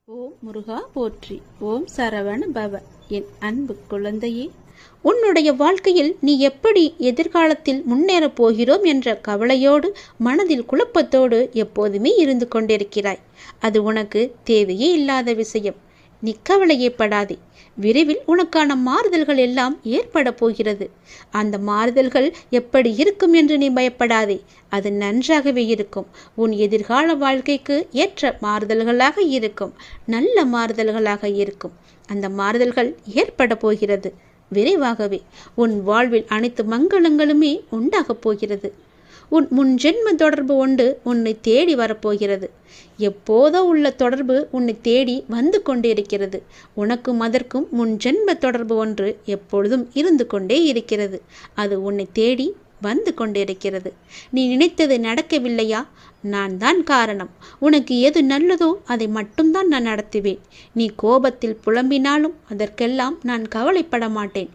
ஓம் முருகா போற்றி. ஓம் சரவண பவ. என் அன்பு குழந்தையே, உன்னுடைய வாழ்க்கையில் நீ எப்படி எதிர்காலத்தில் முன்னேறப் போகிறோம் என்ற கவலையோடு, மனதில் குழப்பத்தோடு எப்போதுமே இருந்து கொண்டிருக்கிறாய். அது உனக்கு தேவையே இல்லாத விஷயம். நீ கவலையே படாதே. விரைவில் உனக்கான மாறுதல்கள் எல்லாம் ஏற்பட போகிறது. அந்த மாறுதல்கள் எப்படி இருக்கும் என்று நீ பயப்படாதே. அது நன்றாகவே இருக்கும். உன் எதிர்கால வாழ்க்கைக்கு ஏற்ற மாறுதல்களாக இருக்கும். நல்ல மாறுதல்களாக இருக்கும். அந்த மாறுதல்கள் ஏற்பட போகிறது விரைவாகவே. உன் வாழ்வில் அனைத்து மங்களங்களுமே உண்டாகப் போகிறது. உன் முன்ஜென்ம தொடர்பு ஒன்று உன்னை தேடி வரப்போகிறது. எப்போதோ உள்ள தொடர்பு உன்னை தேடி வந்து கொண்டிருக்கிறது. உனக்கும் அதற்கும் முன்ஜென்ம தொடர்பு ஒன்று எப்பொழுதும் இருந்து கொண்டே இருக்கிறது. அது உன்னை தேடி வந்து கொண்டிருக்கிறது. நீ நினைத்தது நடக்கவில்லையா? நான் தான் காரணம். உனக்கு எது நல்லதோ அதை மட்டும்தான் நான் நடத்துவேன். நீ கோபத்தில் புலம்பினாலும் அதற்கெல்லாம் நான் கவலைப்பட மாட்டேன்.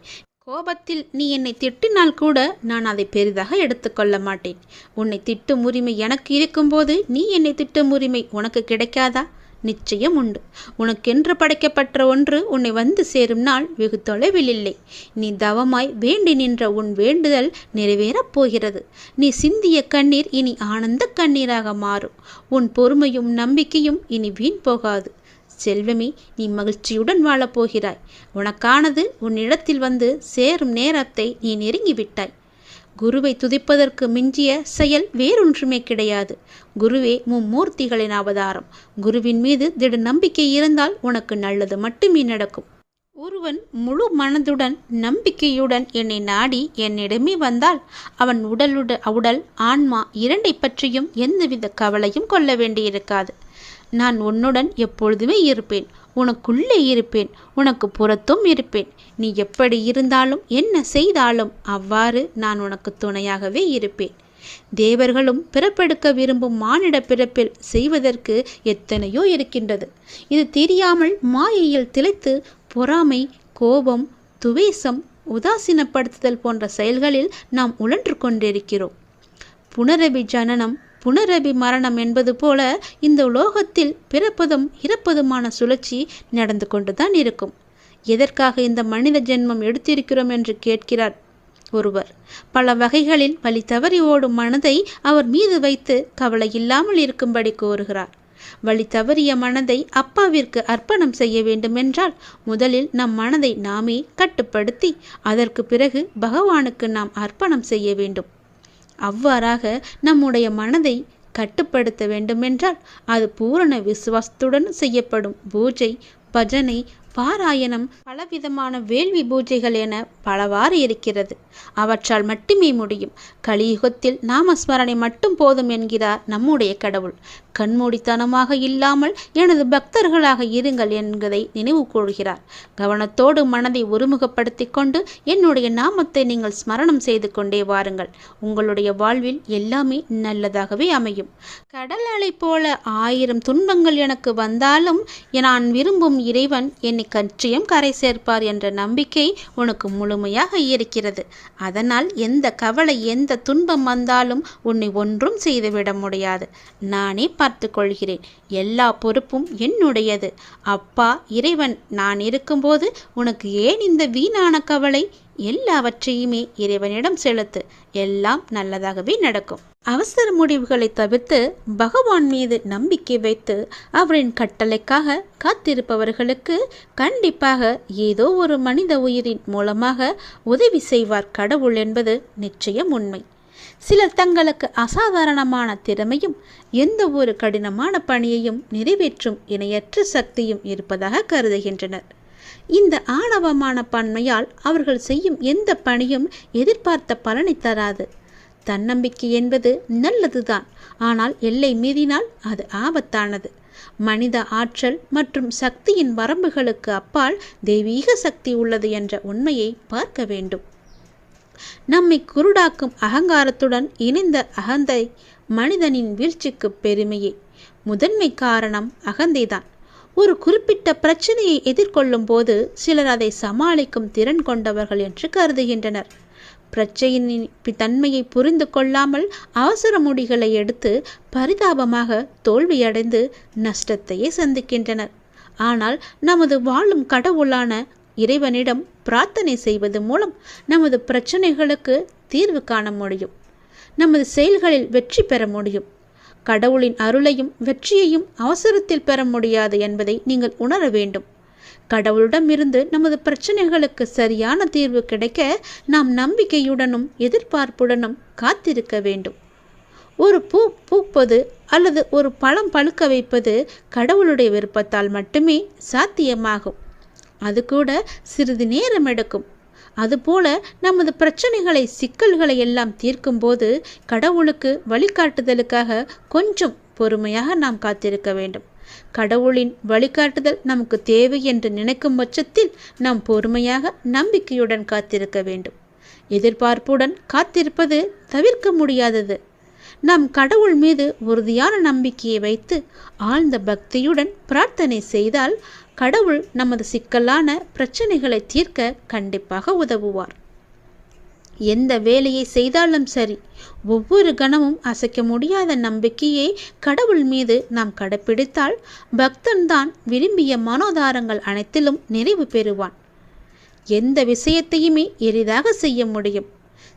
கோபத்தில் நீ என்னை திட்டினால் கூட நான் அதை பெரிதாக எடுத்துக்கொள்ள மாட்டேன். உன்னை திட்டும் உரிமை எனக்கு இருக்கும்போது நீ என்னை திட்டும் உரிமை உனக்கு கிடைக்காதா? நிச்சயம் உண்டு. உனக்கென்று படைக்கப்பட்ட ஒன்று உன்னை வந்து சேரும் நாள் வெகு தொலைவில் இல்லை. நீ தவமாய் வேண்டி நின்ற உன் வேண்டுதல் நிறைவேறப் போகிறது. நீ சிந்திய கண்ணீர் இனி ஆனந்த கண்ணீராக மாறும். உன் பொறுமையும் நம்பிக்கையும் இனி வீண் போகாது. செல்வமே, நீ மகிழ்ச்சியுடன் வாழப்போகிறாய். உனக்கானது உன்னிடத்தில் வந்து சேரும் நேரத்தை நீ நெருங்கிவிட்டாய். குருவை துதிப்பதற்கு மிஞ்சிய செயல் வேறொன்றுமே கிடையாது. குருவே மும்மூர்த்திகளின் அவதாரம். குருவின் மீது திட நம்பிக்கை இருந்தால் உனக்கு நல்லது மட்டுமே நடக்கும். ஒருவன் முழு மனதுடன் நம்பிக்கையுடன் என்னை நாடி என்னிடமே வந்தால் அவன் உடல் ஆன்மா இரண்டை பற்றியும் எந்தவித கவலையும் கொள்ள வேண்டியிருக்காது. நான் உன்னுடன் எப்பொழுதுமே இருப்பேன். உனக்குள்ளே இருப்பேன். உனக்கு புறத்தும் இருப்பேன். நீ எப்படி இருந்தாலும் என்ன செய்தாலும் அவ்வாறு நான் உனக்கு துணையாகவே இருப்பேன். தேவர்களும் பிறப்பெடுக்க விரும்பும் மானிட பிறப்பில் செய்வதற்கு எத்தனையோ இருக்கின்றது. இது தெரியாமல் மாயையில் திளைத்து பொறாமை, கோபம், துவேஷம், உதாசீனப்படுத்துதல் போன்ற செயல்களில் நாம் உழன்று கொண்டிருக்கிறோம். புனரபி ஜனனம் புனரபி மரணம் என்பது போல இந்த உலோகத்தில் பிறப்பதும் இறப்பதுமான சுழற்சி நடந்து கொண்டுதான் இருக்கும். எதற்காக இந்த மனித ஜென்மம் எடுத்திருக்கிறோம் என்று கேட்கிறார் ஒருவர். பல வகைகளில் வழி தவறி ஓடும் மனதை அவர் மீது வைத்து கவலை இல்லாமல் இருக்கும்படி கோருகிறார். வழி தவறிய மனதை அப்பாவிற்கு அர்ப்பணம் செய்ய வேண்டுமென்றால் முதலில் நம் மனதை நாமே கட்டுப்படுத்தி அதற்கு பிறகு பகவானுக்கு நாம் அர்ப்பணம் செய்ய வேண்டும். அவ்வாறாக நம்முடைய மனதை கட்டுப்படுத்த வேண்டுமென்றால் அது பூரண விசுவாசத்துடன் செய்யப்படும் பூஜை, பஜனை, பாராயணம், பலவிதமான வேள்வி பூஜைகள் என பலவாறு இருக்கிறது. அவற்றால் மட்டுமே முடியும். கலியுகத்தில் நாமஸ்மரணை மட்டும் போதும் என்கிறார் நம்முடைய கடவுள். கண்மூடித்தனமாக இல்லாமல் எனது பக்தர்களாக இருங்கள் என்பதை நினைவு கூறுகிறார். கவனத்தோடு மனதை ஒருமுகப்படுத்தி கொண்டு என்னுடைய நாமத்தை நீங்கள் ஸ்மரணம் செய்து கொண்டே வாருங்கள். உங்களுடைய வாழ்வில் எல்லாமே நல்லதாகவே அமையும். கடல் அலை போல 1000 துன்பங்கள் எனக்கு வந்தாலும் நான் விரும்பும் இறைவன் என்னை கற்றியம் கரை சேர்ப்பார் என்ற நம்பிக்கை உனக்கு முழுமையாக இருக்கிறது. அதனால் எந்த கவலை, எந்த துன்பம் வந்தாலும் உன்னை ஒன்றும் செய்துவிட முடியாது. நானே பார்த்து கொள்கிறேன். எல்லா பொறுப்பும் என்னுடையது. அப்பா இறைவன் நான் இருக்கும்போது உனக்கு ஏன் இந்த வீணான கவலை? எல்லாவற்றையுமே இறைவனிடம் செலுத்து. எல்லாம் நல்லதாகவே நடக்கும். அவசர முடிவுகளை தவிர்த்து பகவான் மீது நம்பிக்கை வைத்து அவரின் கட்டளைக்காக காத்திருப்பவர்களுக்கு கண்டிப்பாக ஏதோ ஒரு மனித உயிரின் மூலமாக உதவி செய்வார் கடவுள் என்பது நிச்சயம் உண்மை. சிலர் தங்களுக்கு அசாதாரணமான திறமையும் எந்த ஒரு கடினமான பணியையும் நிறைவேற்றும் இணையற்ற சக்தியும் இருப்பதாக கருதுகின்றனர். இந்த ஆணவமான பன்மையால் அவர்கள் செய்யும் எந்த பணியும் எதிர்பார்த்த பலனை தராது. தன்னம்பிக்கை என்பது நல்லதுதான், ஆனால் எல்லை மீறினால் அது ஆபத்தானது. மனித ஆற்றல் மற்றும் சக்தியின் வரம்புகளுக்கு அப்பால் தெய்வீக சக்தி உள்ளது என்ற உண்மையை பார்க்க வேண்டும். நம்மை குருடாக்கும் அகங்காரத்துடன் இணைந்த அகந்தை மனிதனின் வீழ்ச்சிக்கு பெருமையே. முதன்மை காரணம் அகந்தைதான். ஒரு குறிப்பிட்ட பிரச்சனையை எதிர்கொள்ளும் போது சிலர் அதை சமாளிக்கும் திறன் கொண்டவர்கள் என்று கருதுகின்றனர். பிரச்சனையின் தன்மையை புரிந்து கொள்ளாமல் அவசர முடிகளை எடுத்து பரிதாபமாக தோல்வியடைந்து நஷ்டத்தையே சந்திக்கின்றனர். ஆனால் நமது வாழும் கடவுளான இறைவனிடம் பிரார்த்தனை செய்வது மூலம் நமது பிரச்சனைகளுக்கு தீர்வு காண முடியும். நமது செயல்களில் வெற்றி பெற முடியும். கடவுளின் அருளையும் வெற்றியையும் அவசரத்தில் பெற முடியாது என்பதை நீங்கள் உணர வேண்டும். கடவுளிடம் இருந்து நமது பிரச்சனைகளுக்கு சரியான தீர்வு கிடைக்க நாம் நம்பிக்கையுடனும் எதிர்பார்ப்புடனும் காத்திருக்க வேண்டும். ஒரு பூ பூப்பது அல்லது ஒரு பழம் பழுக்க வைப்பது கடவுளுடைய விருப்பத்தால் மட்டுமே சாத்தியமாகும். அது கூட சிறிது நேரம் எடுக்கும். அதுபோல நமது பிரச்சனைகளை சிக்கல்களை எல்லாம் தீர்க்கும் போது கடவுளுக்கு வழிகாட்டுதலுக்காக கொஞ்சம் பொறுமையாக நாம் காத்திருக்க வேண்டும். கடவுளின் வழிகாட்டுதல் நமக்கு தேவை என்று நினைக்கும் பட்சத்தில் நாம் பொறுமையாக நம்பிக்கையுடன் காத்திருக்க வேண்டும். எதிர்பார்ப்புடன் காத்திருப்பது தவிர்க்க முடியாதது. நாம் கடவுள் மீது உறுதியான நம்பிக்கையை வைத்து ஆழ்ந்த பக்தியுடன் பிரார்த்தனை செய்தால் கடவுள் நமது சிக்கலான பிரச்சனைகளை தீர்க்க கண்டிப்பாக உதவுவார். எந்த வேலையை செய்தாலும் சரி, ஒவ்வொரு கணமும் அசைக்க முடியாத நம்பிக்கையை கடவுள் மீது நாம் கடைப்பிடித்தால் பக்தன்தான் விரும்பிய மனோதாரங்கள் அனைத்திலும் நிறைவு பெறுவான். எந்த விஷயத்தையுமே எளிதாக செய்ய முடியும்.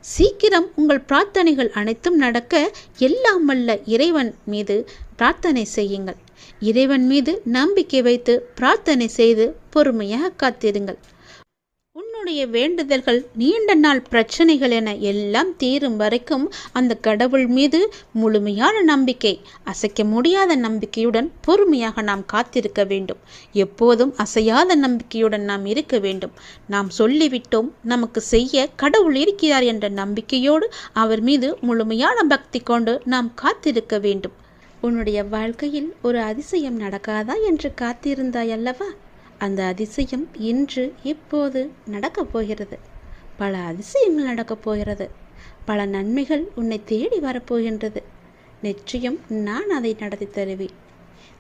சீக்கிரம் உங்கள் பிரார்த்தனைகள் அனைத்தும் நடக்க எல்லாம் வல்ல இறைவன் மீது பிரார்த்தனை செய்யுங்கள். இறைவன் மீது நம்பிக்கை வைத்து பிரார்த்தனை செய்து பொறுமையாக காத்திருங்கள். உன்னுடைய வேண்டுதல்கள் நீண்ட நாள் பிரச்சனைகள் என எல்லாம் தீரும் வரைக்கும் அந்த கடவுள் மீது முழுமையான நம்பிக்கை, அசைக்க முடியாத நம்பிக்கையுடன் பொறுமையாக நாம் காத்திருக்க வேண்டும். எப்போதும் அசையாத நம்பிக்கையுடன் நாம் இருக்க வேண்டும். நாம் சொல்லிவிட்டோம், நமக்கு செய்ய கடவுள் இருக்கிறார் என்ற நம்பிக்கையோடு அவர் மீது முழுமையான பக்தி கொண்டு நாம் காத்திருக்க வேண்டும். உன்னுடைய வாழ்க்கையில் ஒரு அதிசயம் நடக்காதா என்று காத்திருந்தாய் அல்லவா? அந்த அதிசயம் இன்று இப்போது நடக்கப் போகிறது. பல அதிசயங்கள் நடக்கப் போகிறது. பல நன்மைகள் உன்னை தேடி வரப்போகின்றது. நிச்சயம் நான் அதை நடத்தி தருவேன்.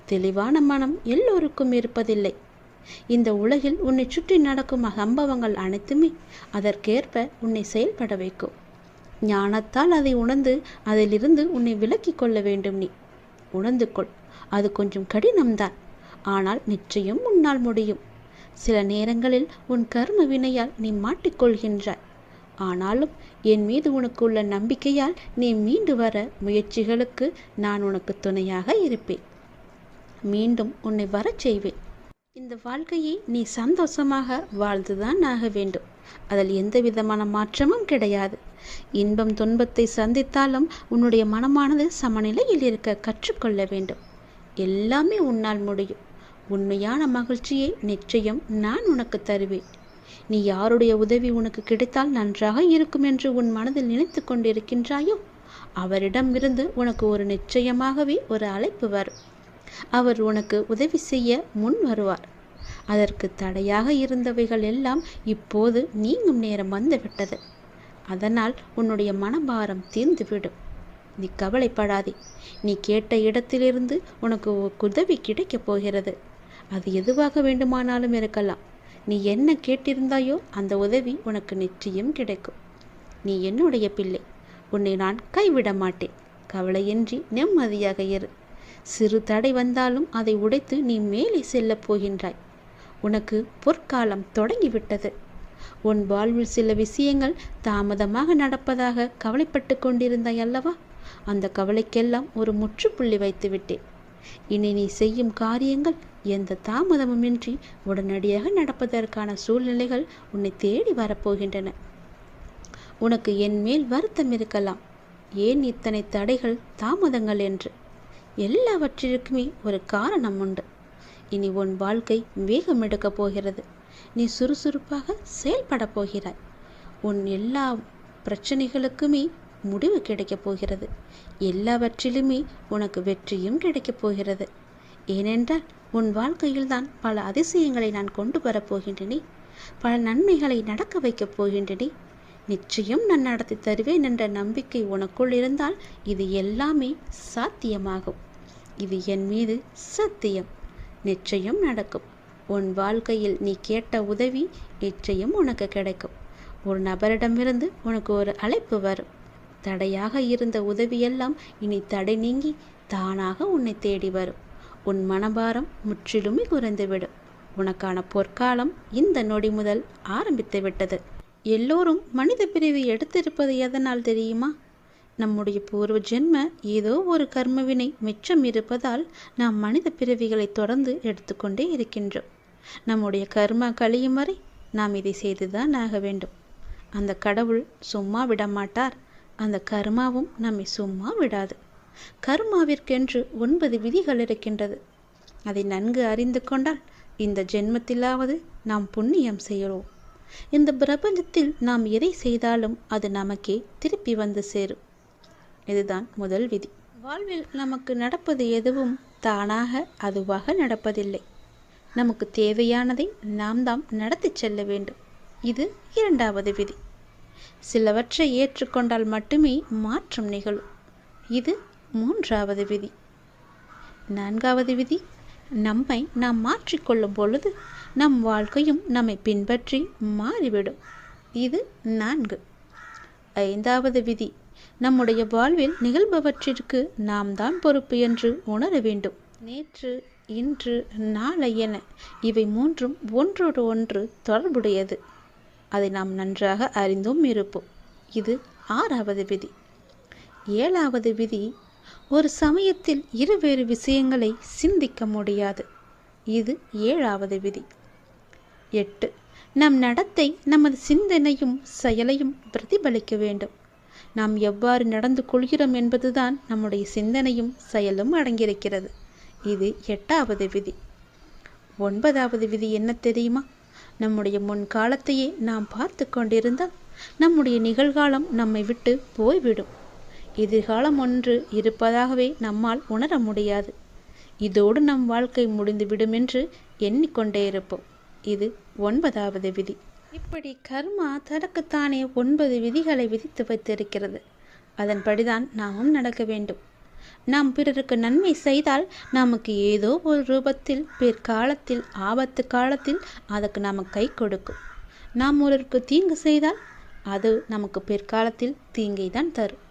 தெளிவான மனம் எல்லோருக்கும் இருப்பதில்லை. இந்த உலகில் உன்னை சுற்றி நடக்கும் சம்பவங்கள் அனைத்துமே அதற்கேற்ப உன்னை செயல்பட வைக்கும். ஞானத்தால் அதை உணர்ந்து அதிலிருந்து உன்னை விலக்கிக் கொள்ள வேண்டும். நீ உணர்ந்து கொள். அது கொஞ்சம் கடினம்தான், ஆனால் நிச்சயம் உன்னால் முடியும். சில நேரங்களில் உன் கர்ம வினையால் நீ மாட்டிக்கொள்கின்றாய். ஆனாலும் என் மீது உனக்கு உள்ள நம்பிக்கையால் நீ மீண்டு வர முயற்சிகளுக்கு நான் உனக்கு துணையாக இருப்பேன். மீண்டும் உன்னை வரச் செய்வேன். இந்த வாழ்க்கையை நீ சந்தோஷமாக வாழ்ந்துதான் ஆக வேண்டும். அதில் எந்த விதமான மாற்றமும் கிடையாது. இன்பம் துன்பத்தை சந்தித்தாலும் உன்னுடைய மனமானது சமநிலையில் இருக்க கற்றுக்கொள்ள வேண்டும். எல்லாமே உன்னால் முடியும். உண்மையான மகிழ்ச்சியை நிச்சயம் நான் உனக்கு தருவேன். நீ யாருடைய உதவி உனக்கு கிடைத்தால் நன்றாக இருக்கும் என்று உன் மனதில் நினைத்து கொண்டிருக்கின்றாயோ, அவரிடமிருந்து உனக்கு ஒரு நிச்சயமாகவே ஒரு அழைப்பு வரும். அவர் உனக்கு உதவி செய்ய முன் வருவார். அதற்கு தடையாக இருந்தவைகள் எல்லாம் இப்போது நீங்கும் நேரம் வந்துவிட்டது. அதனால் உன்னுடைய மனபாரம் தீர்ந்துவிடும். நீ கவலைப்படாதே. நீ கேட்ட இடத்திலிருந்து உனக்கு உதவி கிடைக்கப் போகிறது. அது எதுவாக வேண்டுமானாலும் இருக்கலாம். நீ என்ன கேட்டிருந்தாயோ அந்த உதவி உனக்கு நிச்சயம் கிடைக்கும். நீ என்னுடைய பிள்ளை. உன்னை நான் கைவிட மாட்டேன். கவலையின்றி நிம்மதியாக இரு. சிறு தடை வந்தாலும் அதை உடைத்து நீ மேலே செல்லப் போகின்றாய். உனக்கு பொற்காலம் தொடங்கிவிட்டது. உன் வாழ்வில் சில விஷயங்கள் தாமதமாக நடப்பதாக கவலைப்பட்டு கொண்டிருந்தாய் அல்லவா? அந்த கவலைக்கெல்லாம் ஒரு முற்றுப்புள்ளி வைத்து விட்டேன். இனி நீ செய்யும் காரியங்கள் எந்த தாமதமுமின்றி உடனடியாக நடப்பதற்கான சூழ்நிலைகள் உன்னை தேடி வரப்போகின்றன. உனக்கு என் மேல் வருத்தம் இருக்கலாம். ஏன் இத்தனை தடைகள் தாமதங்கள் என்று? எல்லாவற்றிற்குமே ஒரு காரணம் உண்டு. இனி உன் வாழ்க்கை வேகம் எடுக்கப் போகிறது. நீ சுறுசுறுப்பாக செயல்பட போகிறாய். உன் எல்லா பிரச்சனைகளுக்குமே முடிவு கிடைக்கப் போகிறது. எல்லாவற்றிலுமே உனக்கு வெற்றியும் கிடைக்கப் போகிறது. ஏனென்றால் உன் வாழ்க்கையில்தான் பல அதிசயங்களை நான் கொண்டு வரப்போகின்றனே. பல நன்மைகளை நடக்க வைக்கப் போகின்றனே. நிச்சயம் நான் நடத்தி தருவேன் என்ற நம்பிக்கை உனக்குள் இருந்தால் இது எல்லாமே சாத்தியமாகும். இது என் மீது சத்தியம். நிச்சயம் நடக்கும். உன் வாழ்க்கையில் நீ கேட்ட உதவி நிச்சயம் உனக்கு கிடைக்கும். ஒரு நபரிடமிருந்து உனக்கு ஒரு அழைப்பு வரும். தடையாக இருந்த உதவியெல்லாம் இனி தடை நீங்கி தானாக உன்னை தேடி வரும். உன் மனபாரம் முற்றிலுமே குறைந்துவிடும். உனக்கான பொற்காலம் இந்த நொடி முதல் ஆரம்பித்து விட்டது. எல்லோரும் மனித பிரிவை எடுத்திருப்பது எதனால் தெரியுமா? நம்முடைய பூர்வ ஜென்ம ஏதோ ஒரு கர்மவினை மிச்சம் இருப்பதால் நாம் மனித பிறவிகளை தொடர்ந்து எடுத்துக்கொண்டே இருக்கின்றோம். நம்முடைய கர்மா கழியும் வரை நாம் இதை செய்துதான் ஆக வேண்டும். அந்த கடவுள் சும்மா விடமாட்டார். அந்த கர்மாவும் நம்மை சும்மா விடாது. கர்மாவிற்கென்று 9 விதிகள் இருக்கின்றது. அதை நன்கு அறிந்து கொண்டால் இந்த ஜென்மத்திலாவது நாம் புண்ணியம் செய்கிறோம். இந்த பிரபஞ்சத்தில் நாம் எதை செய்தாலும் அது நமக்கே திருப்பி வந்து சேரும். இதுதான் முதல் விதி. வாழ்வில் நமக்கு நடப்பது எதுவும் தானாக அதுவாக நடப்பதில்லை. நமக்கு தேவையானதை நாம் தான் நடத்தி செல்ல வேண்டும். இது 2வது விதி. சிலவற்றை ஏற்றுக்கொண்டால் மட்டுமே மாற்றம் நிகழும். இது 3வது விதி. 4வது விதி, நம்மை நாம் மாற்றிக்கொள்ளும் பொழுது நம் வாழ்க்கையும் நம்மை பின்பற்றி மாறிவிடும். இது 4. 5வது விதி, நம்முடைய வாழ்வில் நிகழ்பவற்றிற்கு நாம் தான் பொறுப்பு என்று உணர வேண்டும். நேற்று, இன்று, நாளை என இவை 3ம் ஒன்றோடு ஒன்று தொடர்புடையது. அதை நாம் நன்றாக அறிந்தும் இருப்போம். இது 6வது விதி. 7வது விதி, ஒரு சமயத்தில் இருவேறு விஷயங்களை சிந்திக்க முடியாது. இது 7வது விதி. 8, நம் நடத்தை நமது சிந்தனையும் செயலையும் பிரதிபலிக்க வேண்டும். நாம் எவ்வாறு நடந்து கொள்கிறோம் என்பதுதான் நம்முடைய சிந்தனையும் செயலும் அடங்கியிருக்கிறது. இது 8வது விதி. 9வது விதி என்ன தெரியுமா? நம்முடைய முன்காலத்தையே நாம் பார்த்து கொண்டிருந்தால் நம்முடைய நிகழ்காலம் நம்மை விட்டு போய்விடும். எதிர்காலம் ஒன்று இருப்பதாகவே நம்மால் உணர முடியாது. இதோடு நம் வாழ்க்கை முடிந்துவிடும் என்று எண்ணிக்கொண்டே இருப்போம். இது 9வது விதி. இப்படி கர்மா தனக்குத்தானே 9 விதிகளை விதித்து வைத்திருக்கிறது. அதன்படிதான் நாமும் நடக்க வேண்டும். நாம் பிறருக்கு நன்மை செய்தால் நமக்கு ஏதோ ஒரு ரூபத்தில் பிற்காலத்தில் ஆபத்து காலத்தில் அதற்கு நமக்கு கை கொடுக்கும். நாம் ஒருவருக்கு தீங்கு செய்தால் அது நமக்கு பிற்காலத்தில் தீங்கை தான் தரும்.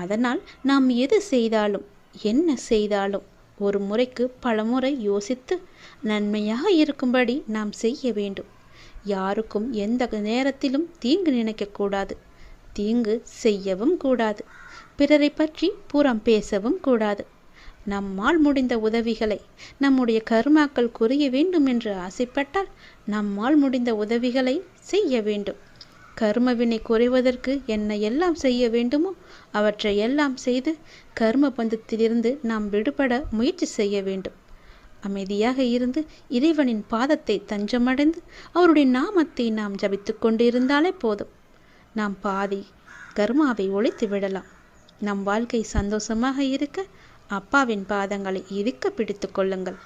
அதனால் நாம் எது செய்தாலும் என்ன செய்தாலும் ஒரு முறைக்கு பல முறை யோசித்து நன்மையாக இருக்கும்படி நாம் செய்ய வேண்டும். யாருக்கும் எந்த நேரத்திலும் தீங்கு நினைக்கக்கூடாது. தீங்கு செய்யவும் கூடாது. பிறரை பற்றி புறம் பேசவும் கூடாது. நம்மால் முடிந்த உதவிகளை நம்முடைய கர்மாக்கள் குறைய வேண்டும் என்று ஆசைப்பட்டால் நம்மால் முடிந்த உதவிகளை செய்ய வேண்டும். கர்மவினை குறைவதற்கு என்ன எல்லாம் செய்ய வேண்டுமோ அவற்றை எல்லாம் செய்து கர்ம பந்தத்திலிருந்து நாம் விடுபட முயற்சி செய்ய வேண்டும். அமைதியாக இருந்து இறைவனின் பாதத்தை தஞ்சமடைந்து அவருடைய நாமத்தை நாம் ஜபித்து கொண்டிருந்தாலே போதும். நாம் பாதி கர்மாவை ஒழித்து விடலாம். நம் வாழ்க்கை சந்தோஷமாக இருக்க அப்பாவின் பாதங்களை இறுக்க பிடித்து கொள்ளுங்கள்.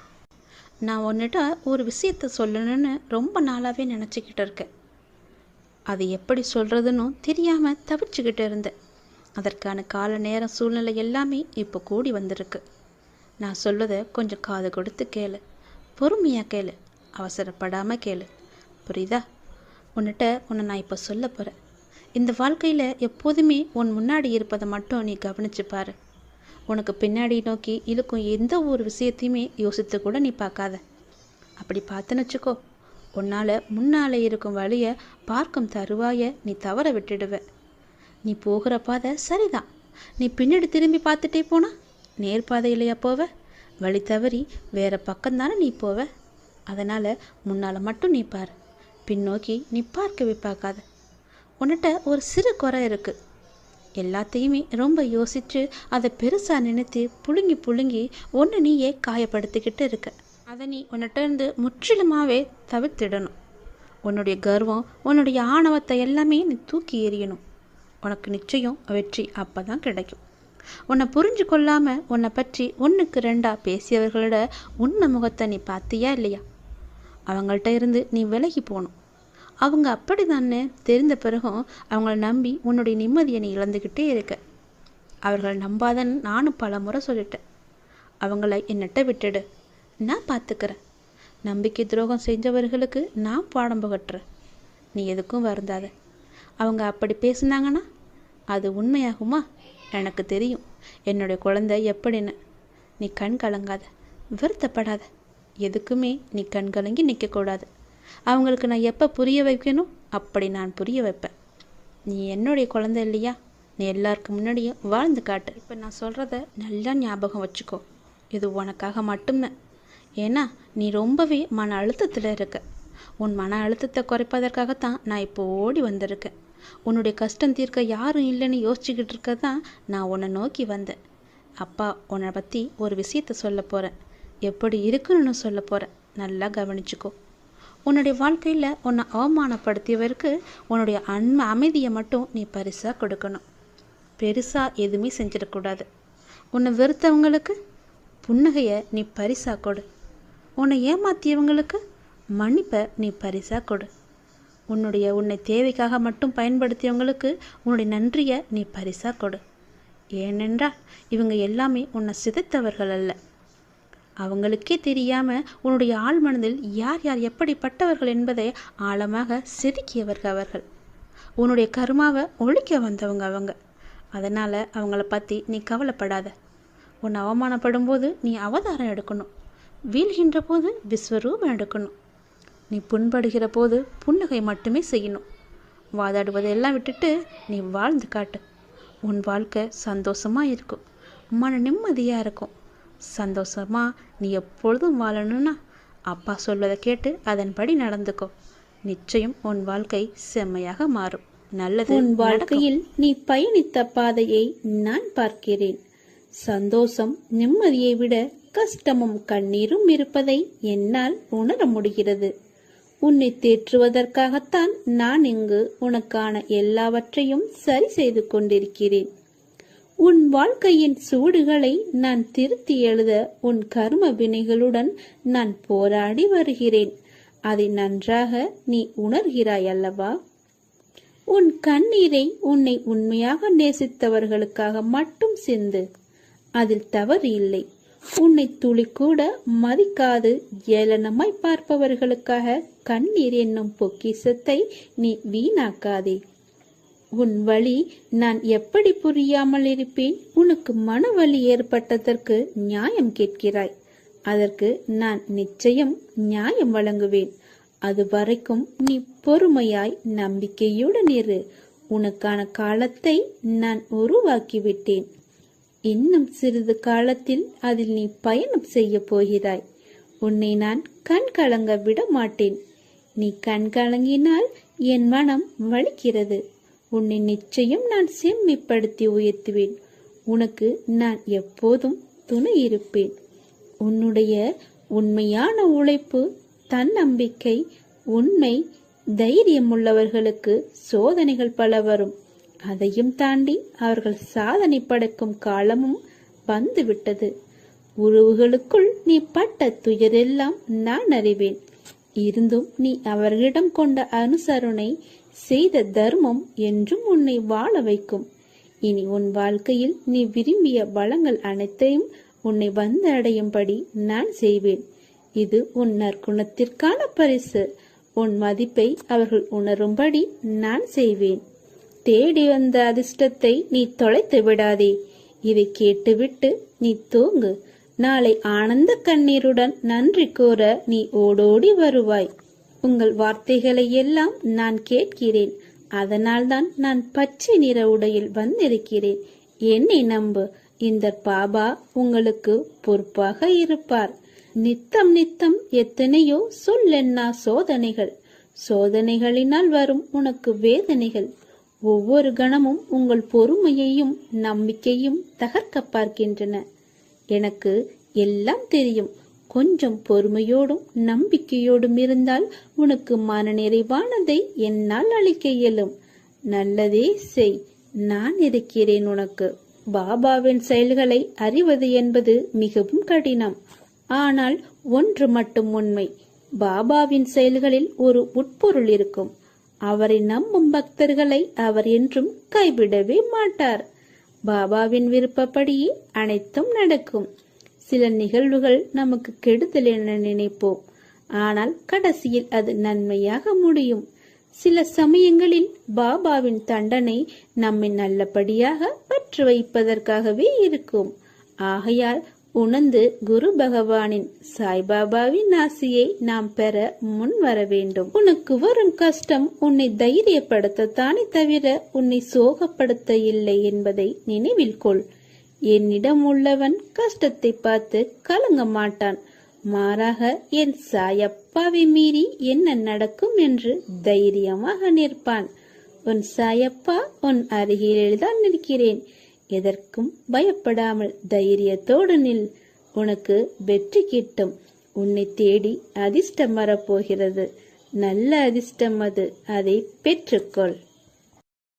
நான் உன்னிட்ட ஒரு விஷயத்தை சொல்லணும்னு ரொம்ப நாளாகவே நினச்சிக்கிட்டு இருக்கேன். அது எப்படி சொல்கிறதுன்னு தெரியாமல் தவிச்சுக்கிட்டு இருந்தேன். அதற்கான கால நேரம் சூழ்நிலை எல்லாமே இப்போ கூடி வந்திருக்கு. நான் சொல்வதை கொஞ்சம் காது கொடுத்து கேளு. பொறுமையாக கேளு. அவசரப்படாமல் கேளு. புரியுதா? உன்னை நான் இப்போ சொல்ல போகிறேன். இந்த வாழ்க்கையில் எப்போதுமே உன் முன்னாடி இருப்பதை மட்டும் நீ கவனிச்சு பாரு. உனக்கு பின்னாடி நோக்கி இழுக்கும் எந்த ஒரு விஷயத்தையுமே யோசித்து கூட நீ பார்க்காத. அப்படி பார்த்துன்னு வச்சுக்கோ, உன்னால் முன்னால் இருக்கும் வழியை பார்க்கும் தருவாயை நீ தவற விட்டுடுவ. நீ போகிற பாதை சரிதான். நீ பின்னாடி திரும்பி பார்த்துட்டே போனா நேர்பாதையிலையா போவ? வழி தவறி வேற பக்கம்தானே நீ போவ. அதனால் முன்னால் மட்டும் நீ பார். பின்னோக்கி நீ பார்க்கவே பார்க்காத. உன்கிட்ட ஒரு சிறு குறை இருக்குது. எல்லாத்தையுமே ரொம்ப யோசித்து அதை பெருசாக நினைத்து புழுங்கி புழுங்கி ஒன்று நீயே காயப்படுத்திக்கிட்டு இருக்க. அதை நீ உன்னிட்ட இருந்து முற்றிலுமாகவே தவிர்த்திடணும். உன்னுடைய கர்வம், உன்னுடைய ஆணவத்தை எல்லாமே நீ தூக்கி எறியணும். உனக்கு நிச்சயம் வெற்றி அப்போ தான் கிடைக்கும். உன்னை புரிஞ்சு கொள்ளாமல் உன்னை பற்றி 1க்கு 2 பேசியவர்களோட உண்மை முகத்தை நீ பார்த்தியா இல்லையா? அவங்கள்ட்ட இருந்து நீ விலகி போகணும். அவங்க அப்படி தானே தெரிந்த பிறகும் அவங்கள நம்பி உன்னுடைய நிம்மதியை நீ இழந்துக்கிட்டே இருக்க. அவர்கள் நம்பாதன்னு நானும் பல முறை சொல்லிட்டேன். அவங்கள என்னட்ட விட்டுடு, நான் பார்த்துக்கிறேன். நம்பிக்கை துரோகம் செஞ்சவர்களுக்கு நான் பாடம் புகட்டுறேன். நீ எதுக்கும் வருந்தாத. அவங்க அப்படி பேசுனாங்கன்னா அது உண்மையாகுமா? எனக்கு தெரியும் என்னுடைய குழந்தை எப்படின்னு. நீ கண் கலங்காத. வருத்தப்படாத. எதுக்குமே நீ கண்கலங்கி நிற்கக்கூடாது. அவங்களுக்கு நான் எப்போ புரிய வைக்கணும் அப்படி நான் புரிய வைப்பேன். நீ என்னுடைய குழந்தை இல்லையா? நீ எல்லாருக்கும் முன்னாடியும் வாழ்ந்து காட்டு. இப்போ நான் சொல்கிறத நல்லா ஞாபகம் வச்சுக்கோ. இது உனக்காக மட்டும்தான். ஏன்னா நீ ரொம்பவே மன அழுத்தத்தில் இருக்க. உன் மன அழுத்தத்தை குறைப்பதற்காகத்தான் நான் இப்போ ஓடி வந்திருக்கேன். உன்னுடைய கஷ்டம் தீர்க்க யாரும் இல்லைன்னு யோசிச்சுக்கிட்டு இருக்க தான் நான் உன்னை நோக்கி வந்தேன். அப்பா உன்னை பற்றி ஒரு விஷயத்த சொல்ல போகிறேன். எப்படி இருக்குன்னு சொல்ல போகிறேன். நல்லா கவனிச்சுக்கோ. உன்னுடைய வாழ்க்கையில் உன்னை அவமானப்படுத்தியவருக்கு உன்னுடைய அமைதியை மட்டும் நீ பரிசாக கொடுக்கணும். பெருசாக எதுவுமே செஞ்சிடக்கூடாது. உன்னை வெறுத்தவங்களுக்கு புன்னகையை நீ பரிசாக கொடு. உன்னை ஏமாற்றியவங்களுக்கு மன்னிப்பை நீ பரிசாக கொடு. உன்னை தேவைக்காக மட்டும் பயன்படுத்தியவங்களுக்கு உன்னுடைய நன்றியை நீ பரிசாக கொடு. ஏனென்றால் இவங்க எல்லாமே உன்னை சிதைத்தவர்கள் அல்ல. அவங்களுக்கே தெரியாமல் உன்னுடைய ஆழ்மனதில் யார் யார் எப்படிப்பட்டவர்கள் என்பதை ஆழமாக செதுக்கியவர்கள் அவர்கள். உன்னுடைய கருமாவை ஒழிக்க வந்தவங்க அவங்க. அதனால் அவங்கள பற்றி நீ கவலைப்படாத. உன்னை அவமானப்படும் போது நீ அவதாரம் எடுக்கணும். வீழ்கின்ற போது விஸ்வரூபம் எடுக்கணும். நீ புண்படுகிற போது புன்னகை மட்டுமே செய்யணும். வாதாடுவதெல்லாம் விட்டுட்டு நீ வாழ்ந்து காட்டு. உன் வாழ்க்கை சந்தோஷமாக இருக்கும். மன நிம்மதியாக இருக்கும். சந்தோஷமாக நீ எப்பொழுதும் வாழணும்னா அப்பா சொல்வதை கேட்டு அதன்படி நடந்துக்கோ. நிச்சயம் உன் வாழ்க்கை செம்மையாக மாறும். நல்லது. உன் வாழ்க்கையில் நீ பயணித்த பாதையை நான் பார்க்கிறேன். சந்தோஷம் நிம்மதியை விட கஷ்டமும் கண்ணீரும் இருப்பதை என்னால் உணர முடிகிறது. உன்னை தேற்றுவதற்காகத்தான் நான் இங்கு உனக்கான எல்லாவற்றையும் சரி செய்து கொண்டிருக்கிறேன். உன் வாழ்க்கையின் சூடுகளை நான் திருத்தி எழுத உன் கர்ம வினைகளுடன் நான் போராடி வருகிறேன். அதை நன்றாக நீ உணர்கிறாய் அல்லவா? உன் கண்ணீரை உன்னை உண்மையாக நேசித்தவர்களுக்காக மட்டும் சிந்து. அதில் தவறு இல்லை. உன்னை துளி கூட மதிக்காது ஏளனமாய் பார்ப்பவர்களுக்காக கண்ணீர் என்னும் பொக்கிஷத்தை நீ வீணாக்காதே. உன் வழி நான் எப்படி புரியாமல் இருப்பேன்? உனக்கு மனவலி ஏற்பட்டதற்கு நியாயம் கேட்கிறாய். அதற்கு நான் நிச்சயம் நியாயம் வழங்குவேன். அது வரைக்கும் நீ பொறுமையாய் நம்பிக்கையுடன் இரு. உனக்கான காலத்தை நான் உருவாக்கிவிட்டேன். இன்னும் சிறிது காலத்தில் அதில் நீ பயணம் செய்ய போகிறாய். உன்னை நான் கண் கலங்க விட மாட்டேன். நீ கண் கலங்கினால் என் மனம் வலிக்கிறது. உன்னை நிச்சயம் நான் செம்மைப்படுத்தி உயர்த்துவேன். உனக்கு நான் எப்போதும் துணை இருப்பேன். உன்னுடைய உண்மையான உழைப்பு, தன்னம்பிக்கை, உண்மை, தைரியம் உள்ளவர்களுக்கு சோதனைகள் பல வரும். அதையும் தாண்டி அவர்கள் சாதனை படைக்கும் காலமும் வந்துவிட்டது. உறவுகளுக்குள் நீ பட்ட துயரெல்லாம் நான் அறிவேன். இருந்தும் நீ அவர்களிடம் கொண்ட அனுசரணை, செய்த தர்மம் என்றும் உன்னை வாழ வைக்கும். இனி உன் வாழ்க்கையில் நீ விரும்பிய வளங்கள் அனைத்தையும் உன்னை வந்து அடையும்படி நான் செய்வேன். இது உன் நற்குணத்திற்கான பரிசு. உன் மதிப்பை அவர்கள் உணரும்படி நான் செய்வேன். தேடி வந்த அதிர்ஷ்டத்தை நீ தொலைத்து விடாதே. இதை கேட்டுவிட்டு நீ தூங்கு. நாளை ஆனந்த கண்ணீருடன் நன்றி கூற நீ ஓடோடி வருவாய். உங்கள் வார்த்தைகளை எல்லாம் நான் கேட்கிறேன். அதனால்தான் நான் பச்சை நிற உடையில் வந்திருக்கிறேன். என்னை நம்பு. இந்த பாபா உங்களுக்கு பொறுப்பாக இருப்பார். நித்தம் நித்தம் எத்தனையோ சொல்லென்னா சோதனைகள். சோதனைகளினால் வரும் உனக்கு வேதனைகள். ஒவ்வொரு கணமும் உங்கள் பொறுமையையும் நம்பிக்கையும் தகர்க்க பார்க்கின்றன. எனக்கு எல்லாம் தெரியும். கொஞ்சம் பொறுமையோடும் நம்பிக்கையோடும் இருந்தால் உனக்கு மனநிறைவானதை என்னால் அளிக்க இயலும். நல்லதே செய். நான் இருக்கிறேன் உனக்கு. பாபாவின் செயல்களை அறிவது என்பது மிகவும் கடினம். ஆனால் ஒன்று மட்டும் உண்மை. பாபாவின் செயல்களில் ஒரு உட்பொருள் இருக்கும். அவரை நம்பும் பக்தர்களை அவர் என்றும் கைவிடவே மாட்டார். பாபாவின் விருப்பப்படியே அனைத்தும் நடக்கும். சில நிகழ்வுகள் நமக்கு கெடுதல் என நினைப்போம். ஆனால் கடைசியில் அது நன்மையாக முடியும். சில சமயங்களில் பாபாவின் தண்டனை நம்மை நல்லபடியாக பற்று வைப்பதற்காகவே இருக்கும். ஆகையால் உணர்ந்து குரு பகவானின் சாய்பாபாவின் ஆசியை நாம் பெற முன் வர வேண்டும். உனக்கு வரும் கஷ்டம் உன்னை தைரியப்படுத்தத்தானே தவிர உன்னை சோகப்படுத்த இல்லை என்பதை நினைவில் கொள். என்னிடம் உள்ளவன் கஷ்டத்தை பார்த்து கலங்க மாட்டான். மாறாக என் சாயப்பாவை மீறி என்ன நடக்கும் என்று தைரியமாக நிற்பான். உன் சாயப்பா உன் அருகில்தான் நிற்கிறேன். எதற்கும் பயப்படாமல் தைரியத்தோடு நில். உனக்கு வெற்றி கிட்டும். உன்னை தேடி அதிர்ஷ்டம் வரப்போகிறது. நல்ல அதிர்ஷ்டம் அது. அதை பெற்றுக்கொள்.